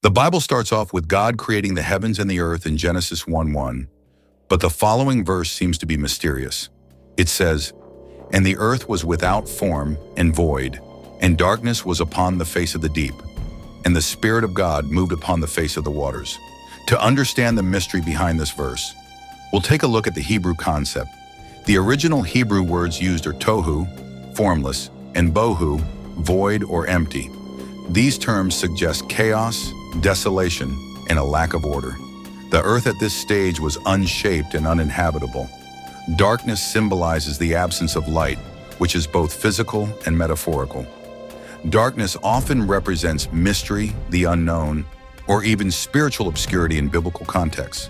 The Bible starts off with God creating the heavens and the earth in Genesis 1:1, but the following verse seems to be mysterious. It says, "And the earth was without form and void, and darkness was upon the face of the deep, and the Spirit of God moved upon the face of the waters." To understand the mystery behind this verse, we'll take a look at the Hebrew concept. The original Hebrew words used are tohu, formless, and bohu, void or empty. These terms suggest chaos, desolation, and a lack of order. The earth at this stage was unshaped and uninhabitable. Darkness symbolizes the absence of light, which is both physical and metaphorical. Darkness often represents mystery, the unknown, or even spiritual obscurity in biblical contexts.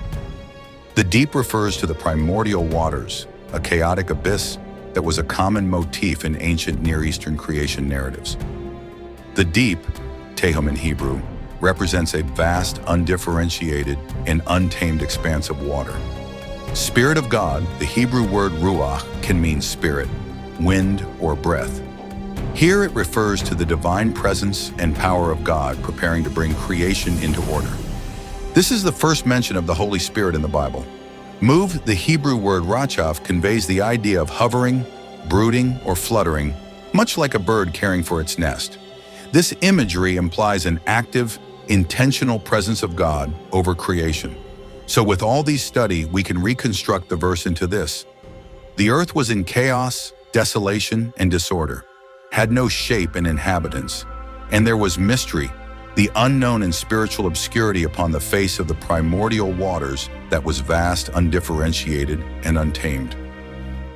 The deep refers to the primordial waters, a chaotic abyss that was a common motif in ancient Near Eastern creation narratives. The deep, tehom in Hebrew, represents a vast, undifferentiated, and untamed expanse of water. Spirit of God, the Hebrew word ruach, can mean spirit, wind, or breath. Here it refers to the divine presence and power of God preparing to bring creation into order. This is the first mention of the Holy Spirit in the Bible. Move, the Hebrew word rachaf, conveys the idea of hovering, brooding, or fluttering, much like a bird caring for its nest. This imagery implies an active, intentional presence of God over creation. So with all these study, we can reconstruct the verse into this. The earth was in chaos, desolation, and disorder, had no shape and inhabitants, and there was mystery, the unknown and spiritual obscurity upon the face of the primordial waters that was vast, undifferentiated, and untamed.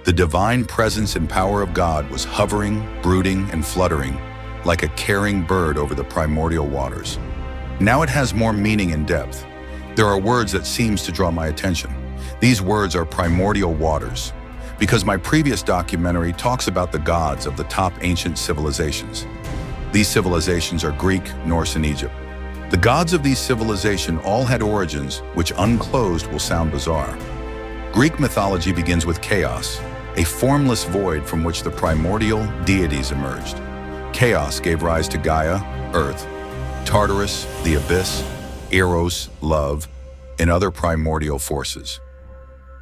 The divine presence and power of God was hovering, brooding, and fluttering, like a caring bird over the primordial waters. Now it has more meaning and depth. There are words that seems to draw my attention. These words are primordial waters, because my previous documentary talks about the gods of the top ancient civilizations. These civilizations are Greek, Norse, and Egypt. The gods of these civilizations all had origins which unclosed will sound bizarre. Greek mythology begins with chaos, a formless void from which the primordial deities emerged. Chaos gave rise to Gaia, Earth, Tartarus, the abyss, Eros, love, and other primordial forces.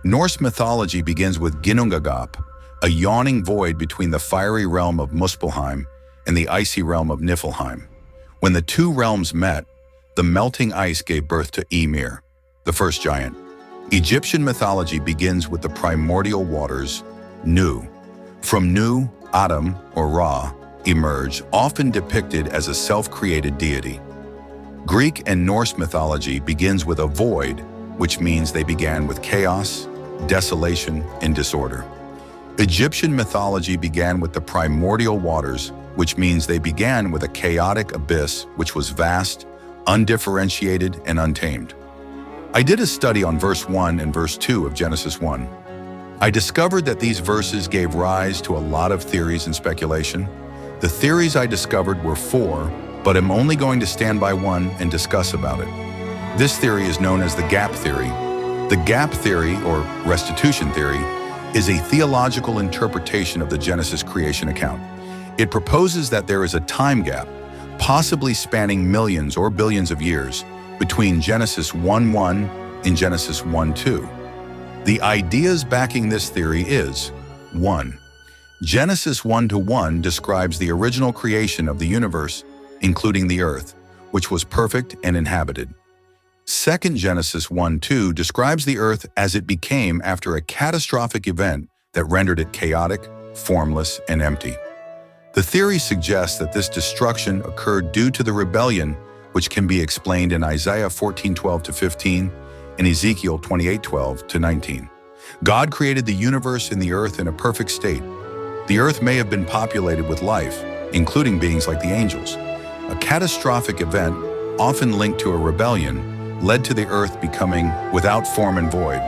Norse mythology begins with Ginnungagap, a yawning void between the fiery realm of Muspelheim and the icy realm of Niflheim. When the two realms met, the melting ice gave birth to Ymir, the first giant. Egyptian mythology begins with the primordial waters, Nu. From Nu, Adam, or Ra, emerged, often depicted as a self-created deity. Greek and Norse mythology begins with a void, which means they began with chaos, desolation, and disorder. Egyptian mythology began with the primordial waters, which means they began with a chaotic abyss which was vast, undifferentiated, and untamed. I did a study on verse 1 and verse 2 of Genesis 1. I discovered that these verses gave rise to a lot of theories and speculation. The theories I discovered were 4, but I'm only going to stand by one and discuss about it. This theory is known as the gap theory. The gap theory, or restitution theory, is a theological interpretation of the Genesis creation account. It proposes that there is a time gap, possibly spanning millions or billions of years, between Genesis 1:1 and Genesis 1:2. The ideas backing this theory is 1. Genesis 1:1 describes the original creation of the universe, including the earth, which was perfect and inhabited. 2 Genesis 1:2 describes the earth as it became after a catastrophic event that rendered it chaotic, formless, and empty. The theory suggests that this destruction occurred due to the rebellion, which can be explained in Isaiah 14:12-15 and Ezekiel 28:12-19. God created the universe and the earth in a perfect state. The earth may have been populated with life, including beings like the angels. A catastrophic event, often linked to a rebellion, led to the earth becoming without form and void,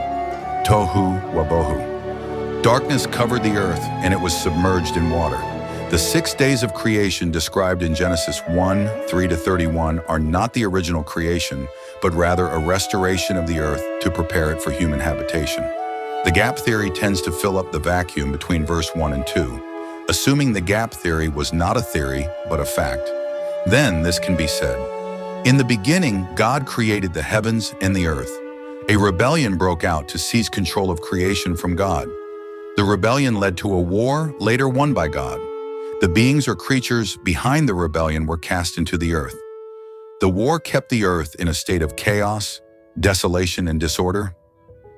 tohu wabohu. Darkness covered the earth and it was submerged in water. The 6 days of creation described in Genesis 1:3-31 are not the original creation, but rather a restoration of the earth to prepare it for human habitation. The gap theory tends to fill up the vacuum between verse 1 and 2, assuming the gap theory was not a theory, but a fact. Then this can be said. In the beginning, God created the heavens and the earth. A rebellion broke out to seize control of creation from God. The rebellion led to a war later won by God. The beings or creatures behind the rebellion were cast into the earth. The war kept the earth in a state of chaos, desolation, and disorder,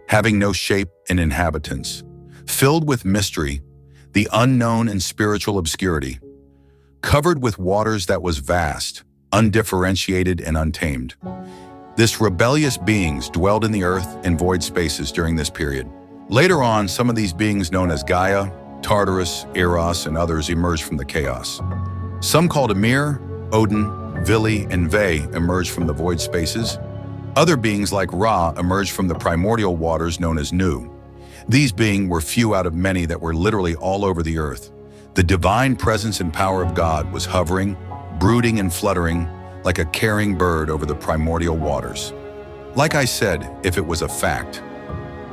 having no shape and inhabitants, filled with mystery, the unknown and spiritual obscurity, covered with waters that was vast, undifferentiated, and untamed. This rebellious beings dwelled in the earth and void spaces during this period. Later on, some of these beings known as Gaia, Tartarus, Eros, and others emerged from the chaos. Some called Ymir, Odin, Vili, and Ve emerged from the void spaces. Other beings like Ra emerged from the primordial waters known as Nu. These beings were few out of many that were literally all over the earth. The divine presence and power of God was hovering, brooding and fluttering like a carrying bird over the primordial waters. Like I said, if it was a fact,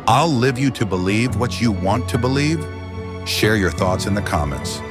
I'll live you to believe what you want to believe. Share your thoughts in the comments.